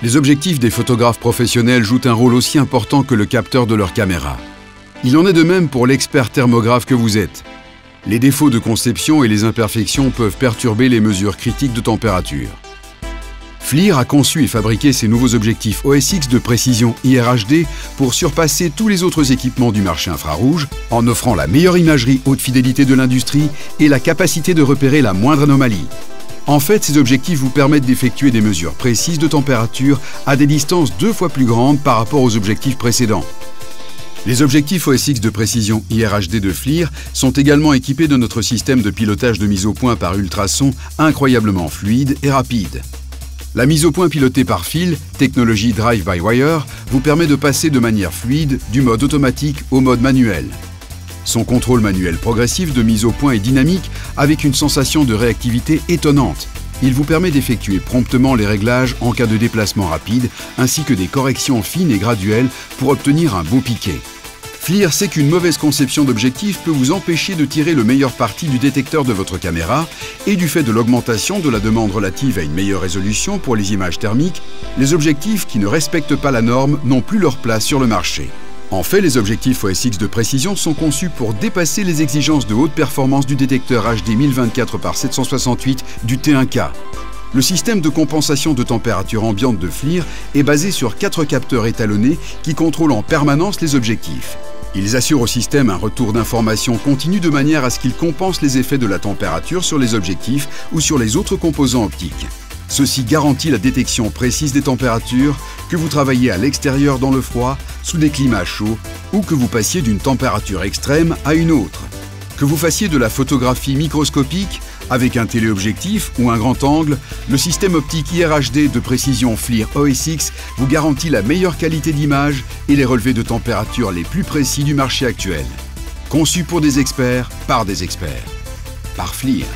Les objectifs des photographes professionnels jouent un rôle aussi important que le capteur de leur caméra. Il en est de même pour l'expert thermographe que vous êtes. Les défauts de conception et les imperfections peuvent perturber les mesures critiques de température. FLIR a conçu et fabriqué ces nouveaux objectifs OSX de précision IR/HD pour surpasser tous les autres équipements du marché infrarouge en offrant la meilleure imagerie haute fidélité de l'industrie et la capacité de repérer la moindre anomalie. En fait, ces objectifs vous permettent d'effectuer des mesures précises de température à des distances 2 fois plus grandes par rapport aux objectifs précédents. Les objectifs OSX de précision IR/HD de FLIR sont également équipés de notre système de pilotage de mise au point par ultrasons incroyablement fluide et rapide. La mise au point pilotée par fil, technologie Drive-by-Wire, vous permet de passer de manière fluide du mode automatique au mode manuel. Son contrôle manuel progressif de mise au point est dynamique avec une sensation de réactivité étonnante. Il vous permet d'effectuer promptement les réglages en cas de déplacement rapide ainsi que des corrections fines et graduelles pour obtenir un beau piqué. FLIR sait qu'une mauvaise conception d'objectif peut vous empêcher de tirer le meilleur parti du détecteur de votre caméra et du fait de l'augmentation de la demande relative à une meilleure résolution pour les images thermiques, les objectifs qui ne respectent pas la norme n'ont plus leur place sur le marché. En fait, les objectifs OSX de précision sont conçus pour dépasser les exigences de haute performance du détecteur HD 1024x768 du T1K. Le système de compensation de température ambiante de FLIR est basé sur 4 capteurs étalonnés qui contrôlent en permanence les objectifs. Ils assurent au système un retour d'information continu de manière à ce qu'il compense les effets de la température sur les objectifs ou sur les autres composants optiques. Ceci garantit la détection précise des températures, que vous travaillez à l'extérieur dans le froid, sous des climats chauds ou que vous passiez d'une température extrême à une autre. Que vous fassiez de la photographie microscopique, avec un téléobjectif ou un grand angle, le système optique IR/HD de précision FLIR OSX vous garantit la meilleure qualité d'image et les relevés de température les plus précis du marché actuel. Conçu pour des experts, par des experts. Par FLIR.